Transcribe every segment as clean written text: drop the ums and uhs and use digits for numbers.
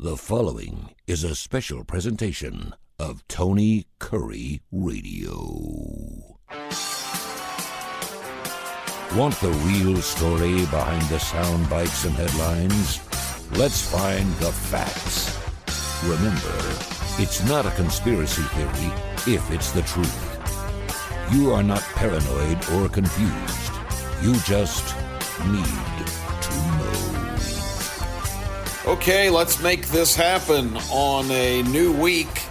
The following is a special presentation of Tony Kurre Radio. Want the real story behind the sound bites and headlines? Let's find the facts. Remember, it's not a conspiracy theory if it's the truth. You are not paranoid or confused. You just need to know. Okay, let's make this happen on a new week.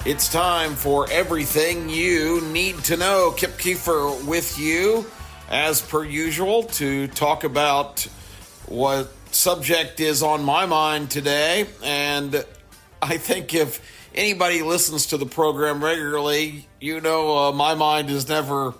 It's time for everything you need to know. Kip Keefer with you, as per usual, to talk about what subject is on my mind today. And I think if anybody listens to the program regularly, you know my mind is never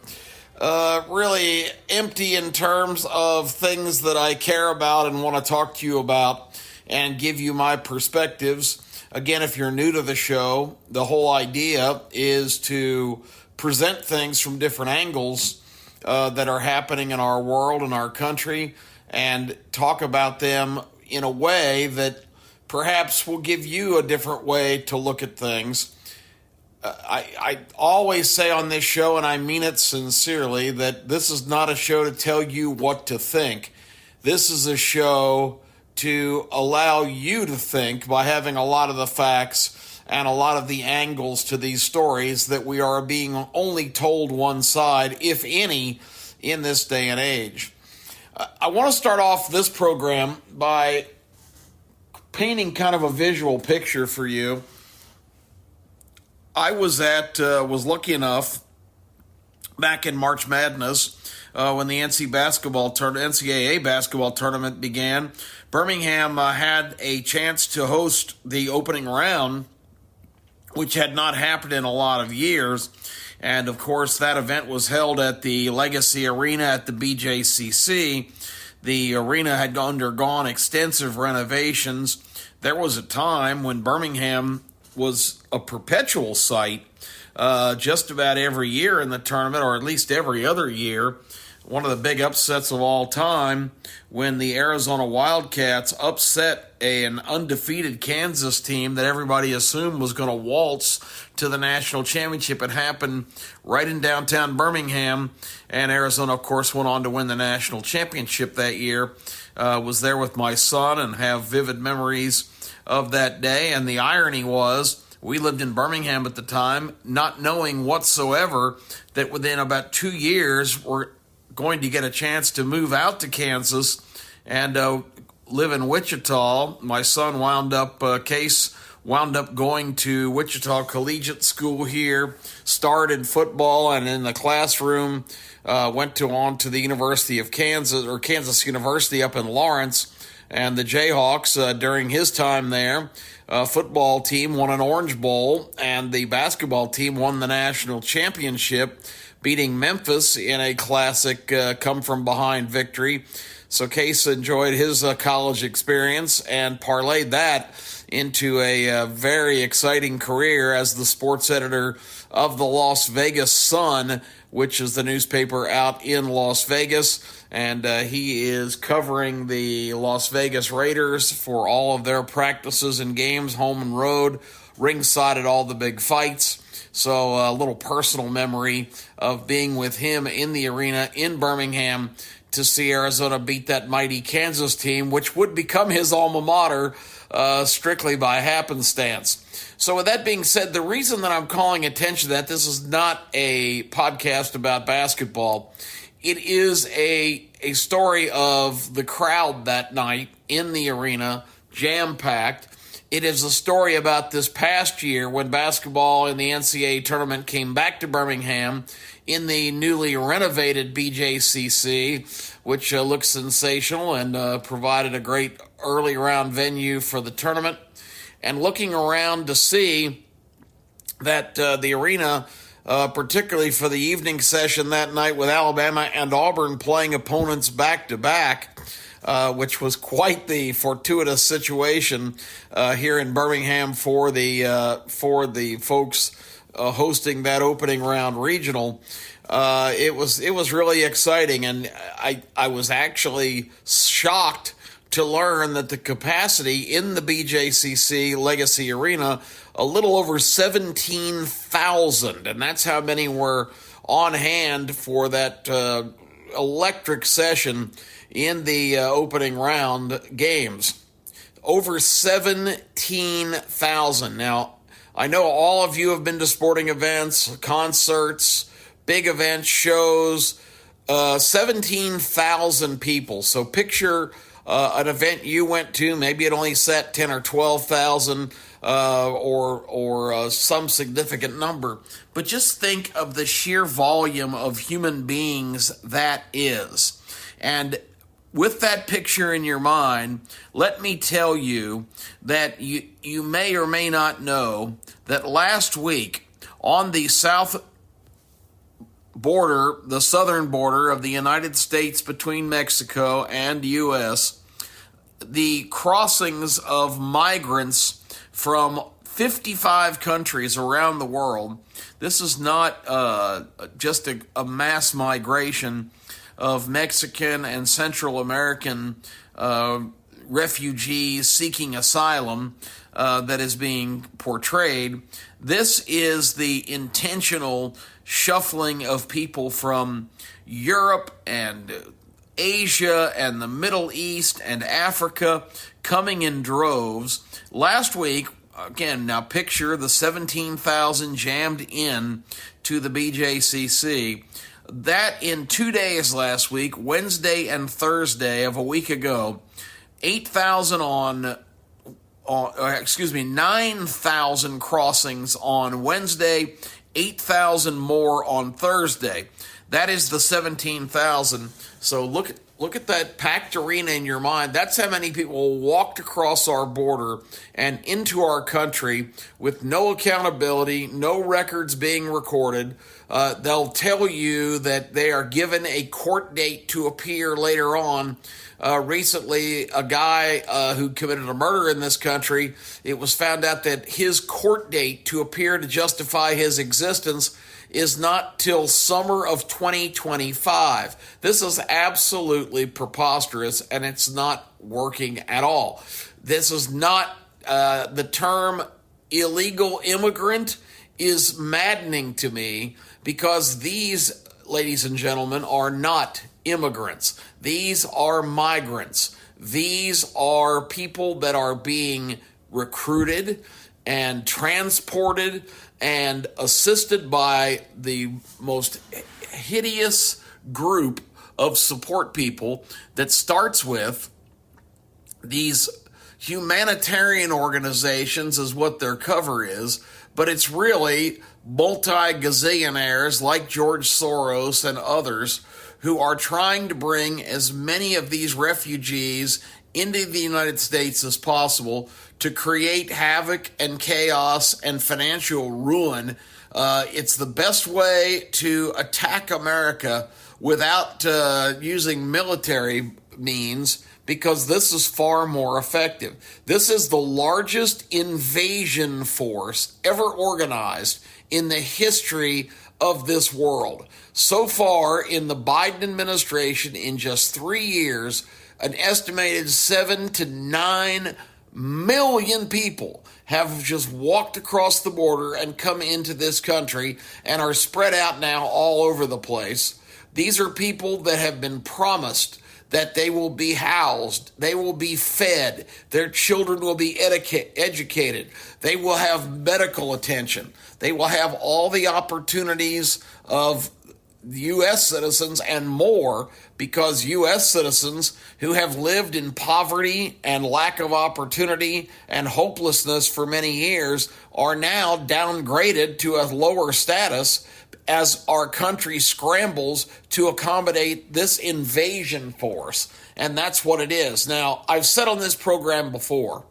really empty in terms of things that I care about and want to talk to you about and give you my perspectives. Again, if you're new to the show, the whole idea is to present things from different angles that are happening in our world and our country and talk about them in a way that perhaps will give you a different way to look at things. I always say on this show, and I mean it sincerely, that this is not a show to tell you what to think. This is a show to allow you to think by having a lot of the facts and a lot of the angles to these stories that we are being only told one side, if any, in this day and age. I want to start off this program by painting kind of a visual picture for you. I was lucky enough back in March Madness when the NCAA basketball tournament began. Birmingham had a chance to host the opening round, which had not happened in a lot of years. And, of course, that event was held at the Legacy Arena at the BJCC. The arena had undergone extensive renovations. There was a time when Birmingham was a perpetual site just about every year in the tournament, or at least every other year. One of the big upsets of all time when the Arizona Wildcats upset an undefeated Kansas team that everybody assumed was going to waltz to the national championship. It happened right in downtown Birmingham, and Arizona, of course, went on to win the national championship that year. Was there with my son and have vivid memories of that day. And the irony was, we lived in Birmingham at the time, not knowing whatsoever that within about 2 years we're going to get a chance to move out to Kansas and live in Wichita. My son wound up going to Wichita Collegiate School here, started in football, and in the classroom went on to the University of Kansas, or Kansas University up in Lawrence. And the Jayhawks, during his time there, football team won an Orange Bowl, and the basketball team won the national championship, beating Memphis in a classic come-from-behind victory. So Case enjoyed his college experience and parlayed that into a very exciting career as the sports editor of the Las Vegas Sun, which is the newspaper out in Las Vegas. And he is covering the Las Vegas Raiders for all of their practices and games, home and road, ringside at all the big fights. So a little personal memory of being with him in the arena in Birmingham to see Arizona beat that mighty Kansas team, which would become his alma mater strictly by happenstance. So with that being said, the reason that I'm calling attention to that, this is not a podcast about basketball. It is a story of the crowd that night in the arena, jam-packed. It is a story about this past year when basketball in the NCAA tournament came back to Birmingham in the newly renovated BJCC, which looks sensational and provided a great early round venue for the tournament. And looking around to see that the arena, particularly for the evening session that night with Alabama and Auburn playing opponents back-to-back, which was quite the fortuitous situation here in Birmingham for the folks hosting that opening round regional. It was really exciting, and I was actually shocked to learn that the capacity in the BJCC Legacy Arena, a little over 17,000, and that's how many were on hand for that electric session in the opening round games. Over 17,000. Now, I know all of you have been to sporting events, concerts, big events, shows, 17,000 people. So picture an event you went to, maybe it only sat 10 or 12,000 or some significant number. But just think of the sheer volume of human beings that is. And with that picture in your mind, let me tell you that you may or may not know that last week on the south border, the southern border of the United States between Mexico and U.S., the crossings of migrants from 55 countries around the world. This is not just a mass migration of Mexican and Central American refugees seeking asylum that is being portrayed. This is the intentional shuffling of people from Europe and Asia and the Middle East and Africa coming in droves. Last week, again, now picture the 17,000 jammed in to the BJCC. That in 2 days last week, Wednesday and Thursday of a week ago, 9,000 crossings on Wednesday, 8,000 more on Thursday. That is the 17,000. So look at that packed arena in your mind. That's how many people walked across our border and into our country with no accountability, no records being recorded. They'll tell you that they are given a court date to appear later on. Recently, a guy who committed a murder in this country, it was found out that his court date to appear to justify his existence is not till summer of 2025. This is absolutely preposterous, and it's not working at all. This is not, the term illegal immigrant is maddening to me because these, ladies and gentlemen, are not immigrants. These are migrants. These are people that are being recruited and transported and assisted by the most hideous group of support people that starts with these humanitarian organizations is what their cover is, but it's really multi-gazillionaires like George Soros and others who are trying to bring as many of these refugees into the United States as possible to create havoc and chaos and financial ruin. It's the best way to attack America without using military means, because this is far more effective. This is the largest invasion force ever organized in the history of this world. So far in the Biden administration, in just 3 years, an estimated 7 to 9 million people have just walked across the border and come into this country and are spread out now all over the place. These are people that have been promised that they will be housed, they will be fed, their children will be educated, they will have medical attention, they will have all the opportunities of U.S. citizens and more, because U.S. citizens who have lived in poverty and lack of opportunity and hopelessness for many years are now downgraded to a lower status as our country scrambles to accommodate this invasion force. And that's what it is. Now, I've said on this program before,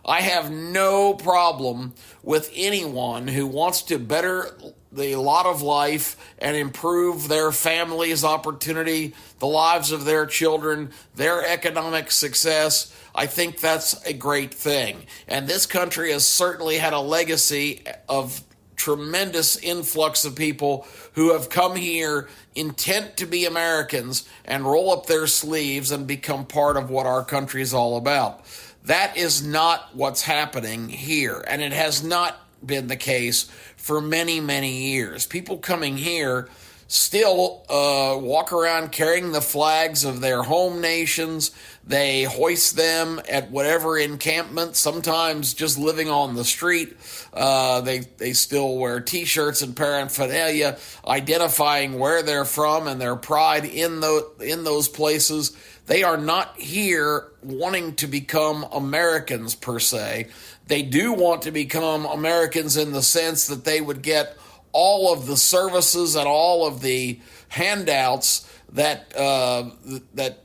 I have no problem with anyone who wants to better the lot of life and improve their family's opportunity, the lives of their children, their economic success. I think that's a great thing. And this country has certainly had a legacy of tremendous influx of people who have come here intent to be Americans and roll up their sleeves and become part of what our country is all about. That is not what's happening here, and it has not been the case for many, many years. People coming here still walk around carrying the flags of their home nations. They hoist them at whatever encampment, sometimes just living on the street. They still wear T-shirts and paraphernalia identifying where they're from and their pride in those places. They are not here wanting to become Americans per se. They do want to become Americans in the sense that they would get all of the services and all of the handouts that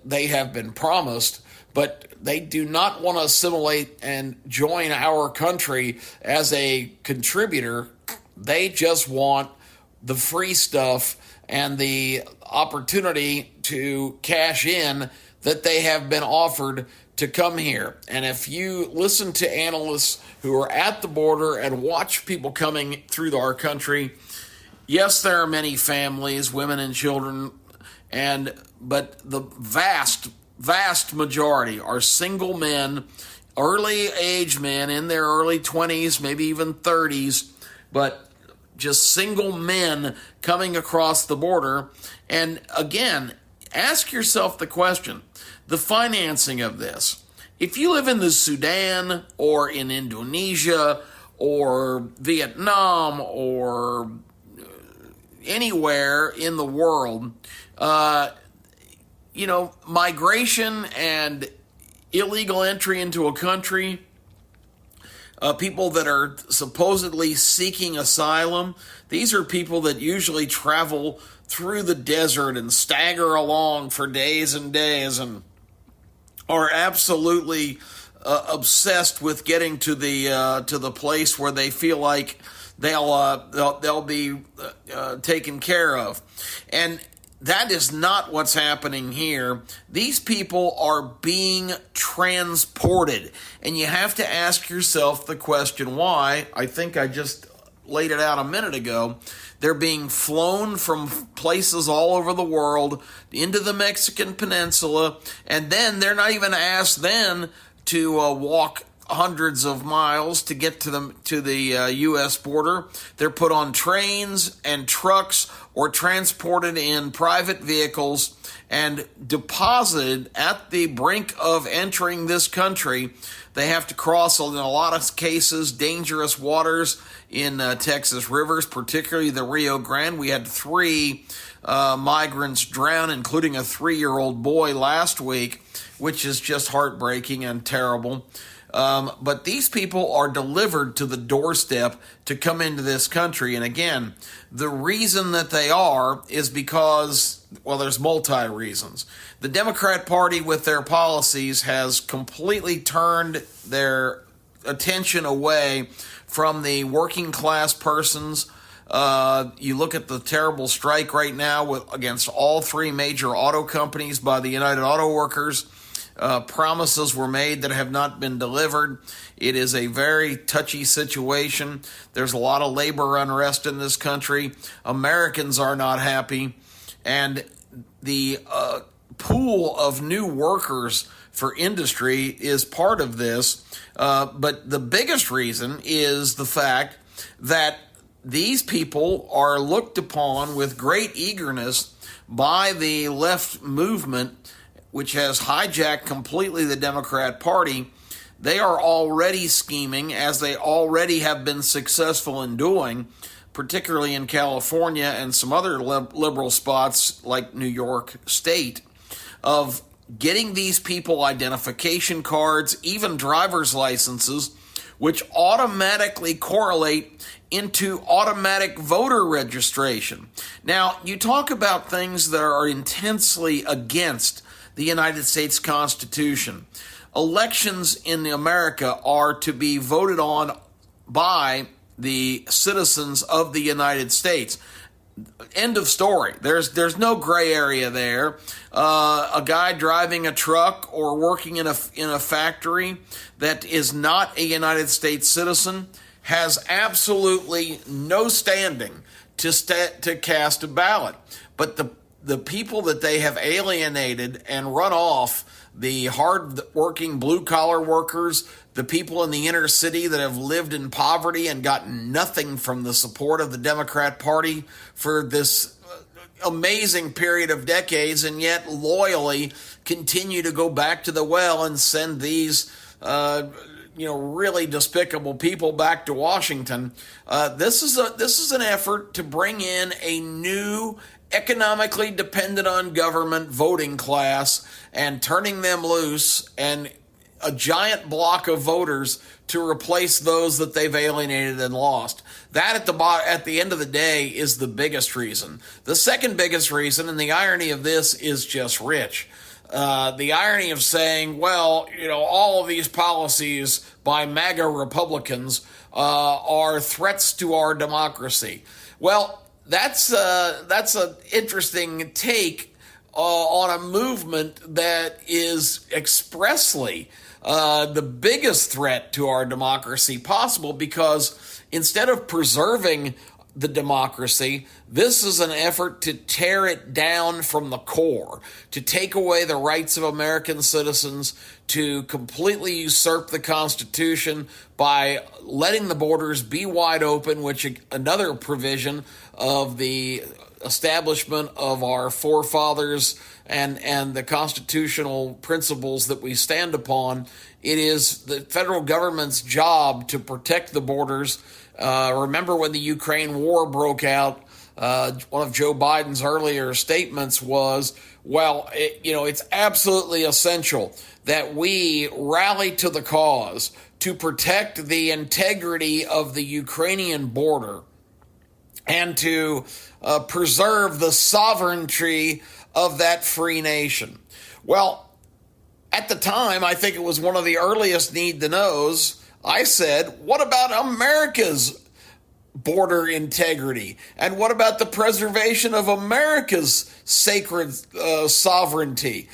they have been promised, but they do not want to assimilate and join our country as a contributor. They just want the free stuff and the opportunity to cash in that they have been offered to come here. And if you listen to analysts who are at the border and watch people coming through our country, yes, there are many families, women and children, but the vast majority are single men, early age men in their early 20s, maybe even 30s, but just single men coming across the border. And again, ask yourself the question, the financing of this. If you live in the Sudan or in Indonesia or Vietnam or anywhere in the world, migration and illegal entry into a country, people that are supposedly seeking asylum, these are people that usually travel through the desert and stagger along for days and days and are absolutely obsessed with getting to the place where they feel like they'll be taken care of. And that is not what's happening here. These people are being transported. And you have to ask yourself the question why. I think I just laid it out a minute ago. They're being flown from places all over the world into the Mexican peninsula, and then they're not even asked then to walk hundreds of miles to get to the U.S. border. They're put on trains and trucks or transported in private vehicles and deposited at the brink of entering this country. They have to cross, in a lot of cases, dangerous waters in Texas rivers, particularly the Rio Grande. We had 3 migrants drown, including a 3-year-old boy last week, which is just heartbreaking and terrible. But these people are delivered to the doorstep to come into this country. And again, the reason that they are is because, well, there's multi-reasons. The Democrat Party, with their policies, has completely turned their attention away from the working class persons. You look at the terrible strike right now against all 3 major auto companies by the United Auto Workers. Promises were made that have not been delivered. It is a very touchy situation. There's a lot of labor unrest in this country. Americans are not happy. And the pool of new workers for industry is part of this. But the biggest reason is the fact that these people are looked upon with great eagerness by the left movement, which has hijacked completely the Democrat Party. They are already scheming, as they already have been successful in doing, particularly in California and some other liberal spots like New York State, of getting these people identification cards, even driver's licenses, which automatically correlate into automatic voter registration. Now, you talk about things that are intensely against the United States Constitution. Elections in America are to be voted on by the citizens of the United States. End of story. There's no gray area there. A guy driving a truck or working in a factory that is not a United States citizen has absolutely no standing to cast a ballot. But the people that they have alienated and run off, the hard-working blue-collar workers, the people in the inner city that have lived in poverty and gotten nothing from the support of the Democrat Party for this amazing period of decades, and yet loyally continue to go back to the well and send these really despicable people back to Washington. This is an effort to bring in a new economically dependent on government voting class and turning them loose, and a giant block of voters to replace those that they've alienated and lost. That at the end of the day is the biggest reason. The second biggest reason, and the irony of this is just rich. The irony of saying, well, all of these policies by MAGA Republicans are threats to our democracy. Well, that's an interesting take on a movement that is expressly the biggest threat to our democracy possible, because instead of preserving the democracy, this is an effort to tear it down from the core, to take away the rights of American citizens, to completely usurp the Constitution by letting the borders be wide open, which another provision of the establishment of our forefathers and the constitutional principles that we stand upon. It is the federal government's job to protect the borders. Remember when the Ukraine war broke out, one of Joe Biden's earlier statements was, it's absolutely essential that we rally to the cause to protect the integrity of the Ukrainian border and to preserve the sovereignty of that free nation. Well, at the time, I think it was one of the earliest need to knows, I said, what about America's border integrity? And what about the preservation of America's sacred sovereignty?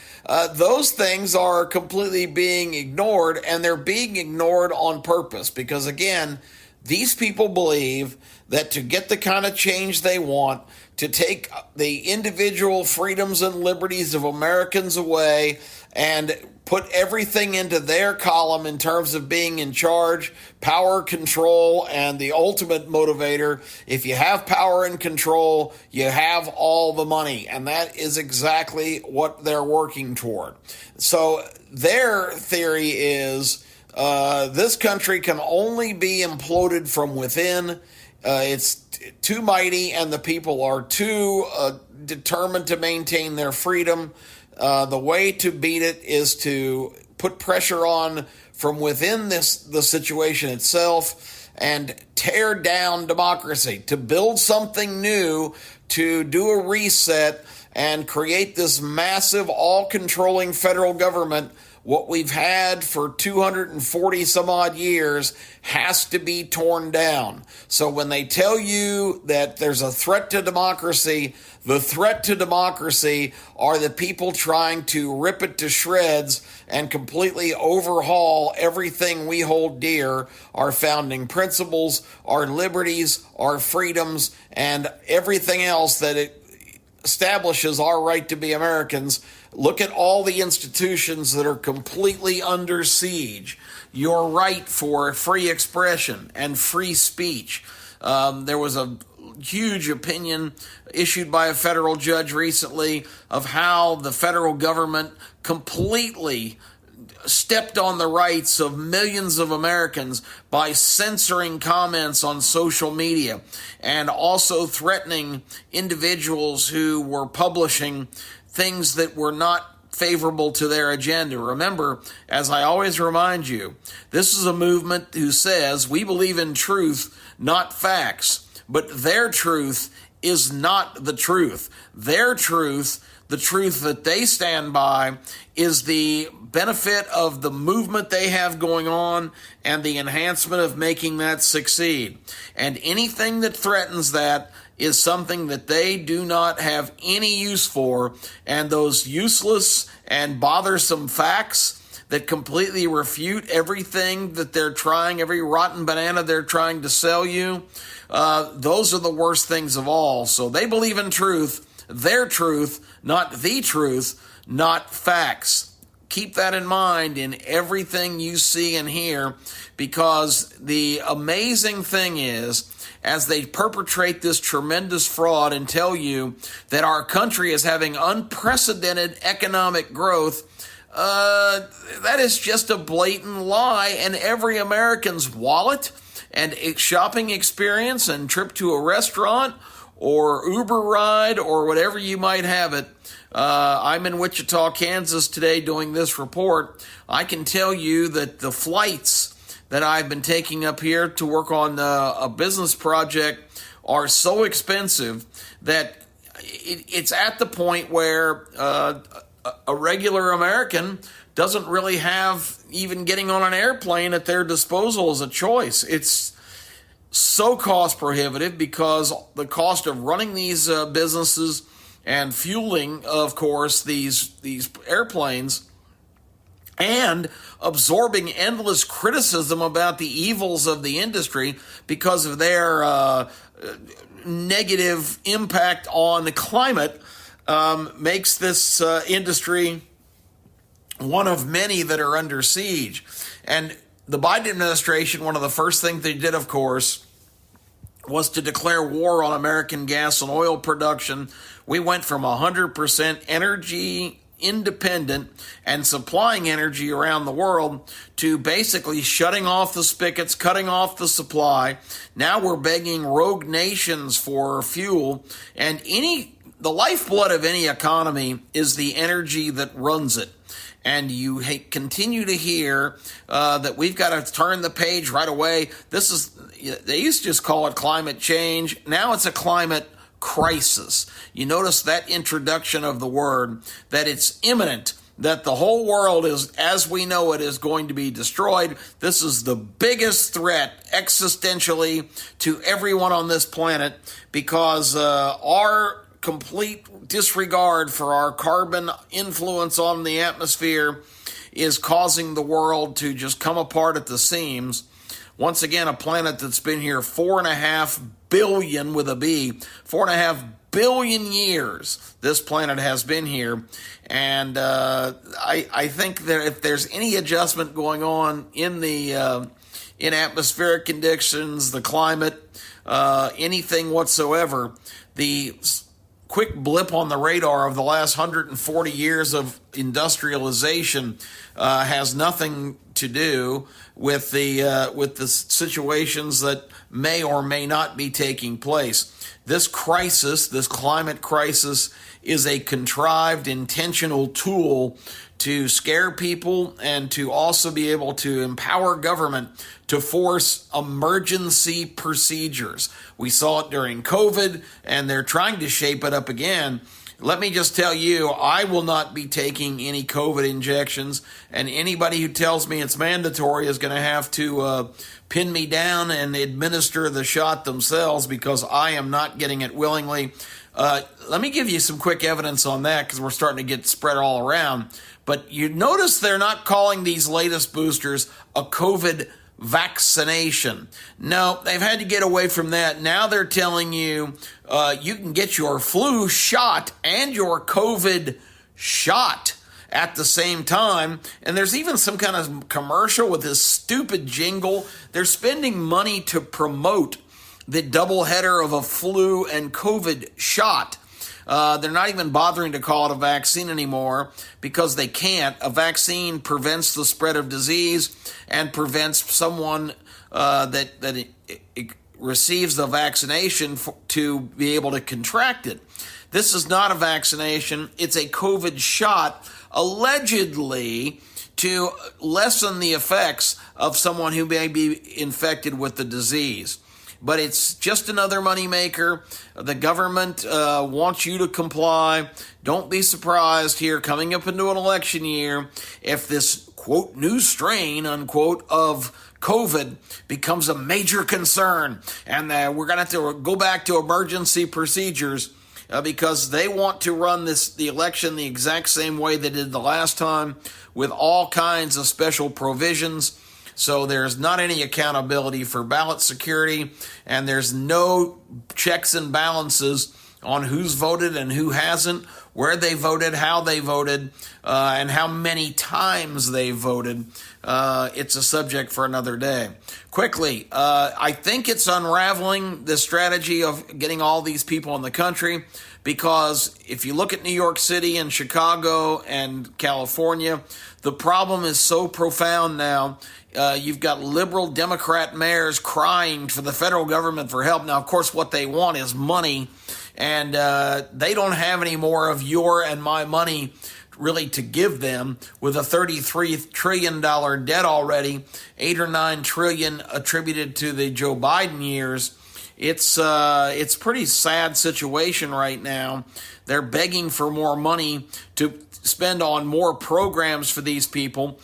Those things are completely being ignored, and they're being ignored on purpose because, again, these people believe that to get the kind of change they want, to take the individual freedoms and liberties of Americans away and put everything into their column in terms of being in charge, power, control, and the ultimate motivator. If you have power and control, you have all the money. And that is exactly what they're working toward. So their theory is this country can only be imploded from within. It's too mighty, and the people are too determined to maintain their freedom. The way to beat it is to put pressure on from within the situation itself and tear down democracy, to build something new, to do a reset and create this massive, all-controlling federal government. What we've had for 240 some odd years has to be torn down. So when they tell you that there's a threat to democracy, the threat to democracy are the people trying to rip it to shreds and completely overhaul everything we hold dear, our founding principles, our liberties, our freedoms, and everything else that it establishes our right to be Americans. Look at all the institutions that are completely under siege. Your right for free expression and free speech. There was a huge opinion issued by a federal judge recently of how the federal government completely stepped on the rights of millions of Americans by censoring comments on social media and also threatening individuals who were publishing things that were not favorable to their agenda. Remember, as I always remind you, this is a movement who says we believe in truth, not facts, but their truth is not the truth. Their truth, the truth that they stand by, is the benefit of the movement they have going on and the enhancement of making that succeed. And anything that threatens that is something that they do not have any use for, and those useless and bothersome facts, that completely refute everything that they're trying, every rotten banana they're trying to sell you. Those are the worst things of all. So they believe in truth, their truth, not the truth, not facts. Keep that in mind in everything you see and hear, because the amazing thing is, as they perpetrate this tremendous fraud and tell you that our country is having unprecedented economic growth, that is just a blatant lie, and every American's wallet and shopping experience and trip to a restaurant or Uber ride or whatever you might have it. I'm in Wichita, Kansas today doing this report. I can tell you that the flights that I've been taking up here to work on a business project are so expensive that it's at the point where a regular American doesn't really have even getting on an airplane at their disposal as a choice. It's so cost prohibitive because the cost of running these businesses and fueling, of course, these airplanes, and absorbing endless criticism about the evils of the industry because of their negative impact on the climate, makes this industry one of many that are under siege. And the Biden administration, one of the first things they did, of course, was to declare war on American gas and oil production. We went from 100% energy independent and supplying energy around the world to basically shutting off the spigots, cutting off the supply. Now we're begging rogue nations for fuel, and the lifeblood of any economy is the energy that runs it. And you continue to hear that we've got to turn the page right away. They used to just call it climate change. Now it's a climate crisis. You notice that introduction of the word, that it's imminent, that the whole world is, as we know it, is going to be destroyed. This is the biggest threat existentially to everyone on this planet, because our complete disregard for our carbon influence on the atmosphere is causing the world to just come apart at the seams. Once again, a planet that's been here 4.5 billion with a B, 4.5 billion years this planet has been here. And I think that if there's any adjustment going on in the in atmospheric conditions, the climate, anything whatsoever, the quick blip on the radar of the last 140 years of industrialization has nothing to do with the situations that may or may not be taking place. This crisis, this climate crisis, is a contrived, intentional tool to scare people and to also be able to empower government to force emergency procedures. We saw it during COVID, and they're trying to shape it up again. Let me just tell you, I will not be taking any COVID injections, and anybody who tells me it's mandatory is going to have to pin me down and administer the shot themselves, because I am not getting it willingly. Let me give you some quick evidence on that, because we're starting to get spread all around. But you notice they're not calling these latest boosters a COVID vaccination. No, they've had to get away from that. Now they're telling you you can get your flu shot and your COVID shot at the same time. And there's even some kind of commercial with this stupid jingle. They're spending money to promote the doubleheader of a flu and COVID shot. They're not even bothering to call it a vaccine anymore, because they can't. A vaccine prevents the spread of disease and prevents someone that receives the vaccination to be able to contract it. This is not a vaccination. It's a COVID shot, allegedly to lessen the effects of someone who may be infected with the disease. But it's just another moneymaker. The government wants you to comply. Don't be surprised here, coming up into an election year, if this, quote, new strain, unquote, of COVID becomes a major concern, and we're going to have to go back to emergency procedures. because they want to run the election the exact same way they did the last time, with all kinds of special provisions. So there's not any accountability for ballot security, and there's no checks and balances on who's voted and who hasn't, where they voted, how they voted, and how many times they voted. It's a subject for another day. Quickly, I think it's unraveling the strategy of getting all these people in the country, because if you look at New York City and Chicago and California, the problem is so profound now. You've got liberal Democrat mayors crying for the federal government for help. Now, of course, what they want is money, and they don't have any more of your and my money really to give them, with a $33 trillion debt already, 8 or 9 trillion attributed to the Joe Biden years. It's a pretty sad situation right now. They're begging for more money to spend on more programs for these people,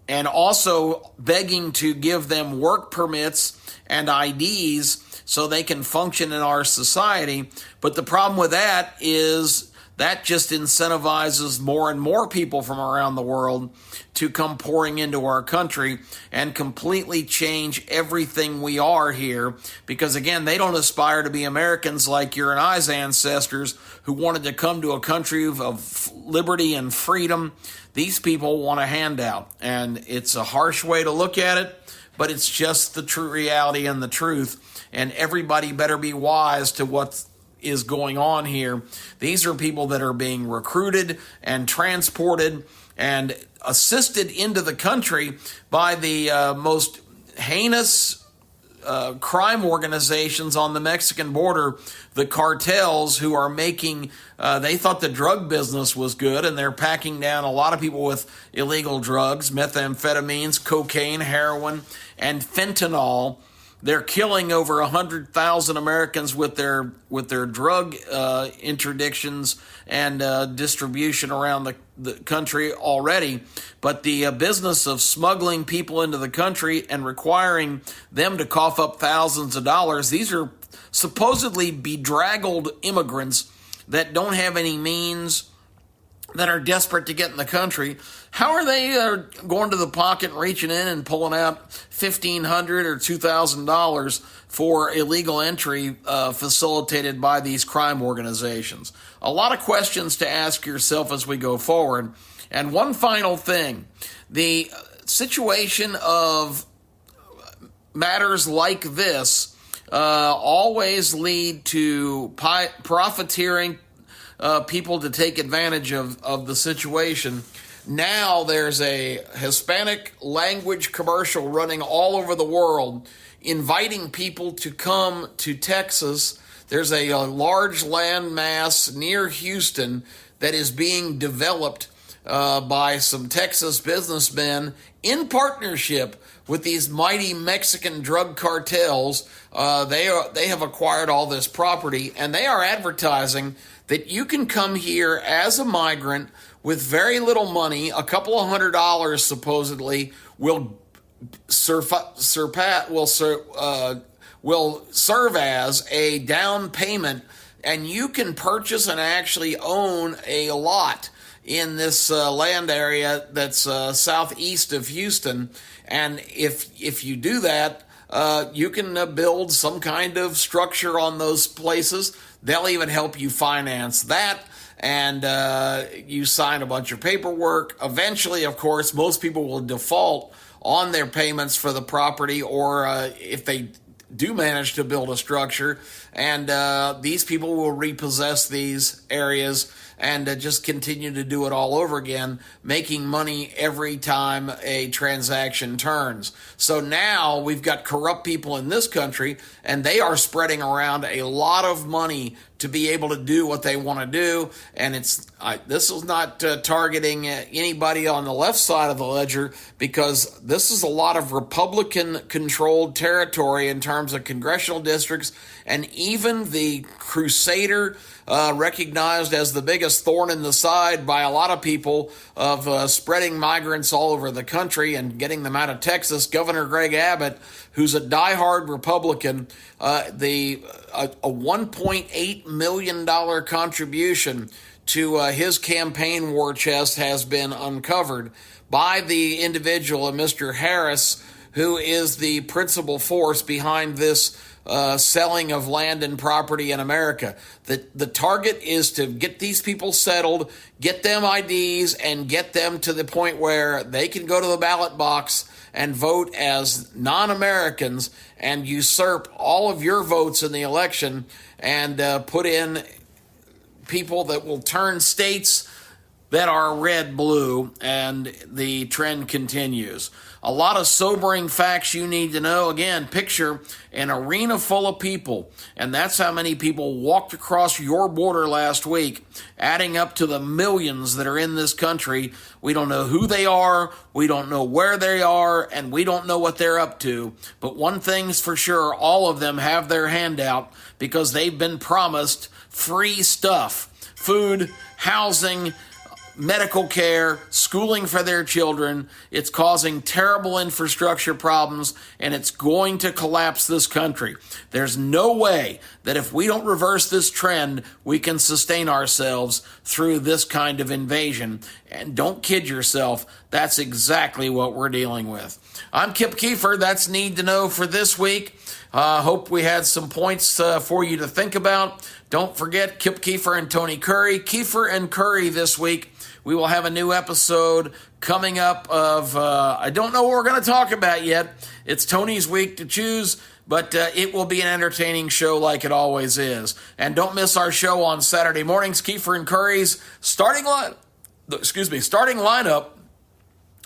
and also begging to give them work permits and IDs so they can function in our society. But the problem with that is that just incentivizes more and more people from around the world to come pouring into our country and completely change everything we are here. Because again, they don't aspire to be Americans like your and I's ancestors, who wanted to come to a country of liberty and freedom. These people want a handout, and it's a harsh way to look at it, but it's just the true reality and the truth, and everybody better be wise to what is going on here. These are people that are being recruited and transported and assisted into the country by the most heinous crime organizations on the Mexican border, the cartels, who are making, they thought the drug business was good, and they're packing down a lot of people with illegal drugs, methamphetamines, cocaine, heroin, and fentanyl. They're killing over 100,000 Americans with their drug interdictions and distribution around the country already. But the business of smuggling people into the country and requiring them to cough up thousands of dollars, these are supposedly bedraggled immigrants that don't have any means, that are desperate to get in the country. How are they going to the pocket and reaching in and pulling out $1,500 or $2,000 for illegal entry facilitated by these crime organizations? A lot of questions to ask yourself as we go forward. And one final thing, the situation of matters like this always lead to profiteering people to take advantage of the situation. Now there's a Hispanic language commercial running all over the world inviting people to come to Texas. There's a large land mass near Houston that is being developed by some Texas businessmen in partnership with these mighty Mexican drug cartels. They have acquired all this property, and they are advertising that you can come here as a migrant with very little money. A couple of $100 supposedly will serve as a down payment, and you can purchase and actually own a lot in this land area that's southeast of Houston. And if you do that, you can build some kind of structure on those places. They'll even help you finance that, and you sign a bunch of paperwork. Eventually, of course, most people will default on their payments for the property, or if they do manage to build a structure, and these people will repossess these areas and just continue to do it all over again, making money every time a transaction turns. So now we've got corrupt people in this country, and they are spreading around a lot of money to be able to do what they want to do. And this is not targeting anybody on the left side of the ledger, because this is a lot of Republican-controlled territory in terms of congressional districts, and even the Crusader, recognized as the biggest thorn in the side by a lot of people of spreading migrants all over the country and getting them out of Texas, Governor Greg Abbott, who's a diehard Republican, a $1.8 million contribution to his campaign war chest has been uncovered by the individual, Mr. Harris, who is the principal force behind this selling of land and property in America. The target is to get these people settled, get them IDs, and get them to the point where they can go to the ballot box and vote as non-Americans and usurp all of your votes in the election and put in people that will turn states that are red blue, and the trend continues. A lot of sobering facts you need to know. Again, picture an arena full of people, and that's how many people walked across your border last week, adding up to the millions that are in this country. We don't know who they are, we don't know where they are, and we don't know what they're up to. But one thing's for sure, all of them have their hand out because they've been promised free stuff: food, housing, medical care, schooling for their children. It's causing terrible infrastructure problems, and it's going to collapse this country. There's no way that if we don't reverse this trend, we can sustain ourselves through this kind of invasion. And don't kid yourself, that's exactly what we're dealing with. I'm Kip Keefer. That's Need to Know for this week. Hope we had some points for you to think about. Don't forget Kip Keefer and Tony Kurre. Keefer and Kurre this week. We will have a new episode coming up of, I don't know what we're going to talk about yet. It's Tony's week to choose, but it will be an entertaining show like it always is. And don't miss our show on Saturday mornings, Keefer and Curry's starting lineup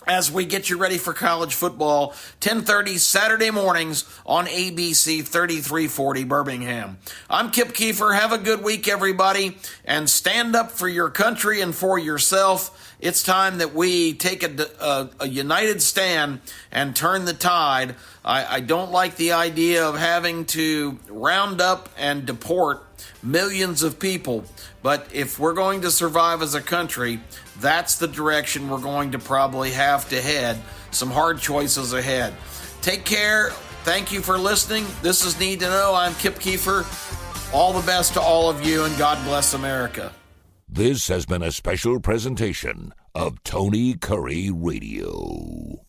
as we get you ready for college football, 10:30 Saturday mornings on ABC 3340 Birmingham. I'm Kip Keefer. Have a good week, everybody, and stand up for your country and for yourself. It's time that we take a united stand and turn the tide. I don't like the idea of having to round up and deport millions of people, but if we're going to survive as a country, that's the direction we're going to probably have to head. Some hard choices ahead. Take care. Thank you for listening. This is Need to Know. I'm Kip Keefer. All the best to all of you, and God bless America. This has been a special presentation of Tony Kurre Radio.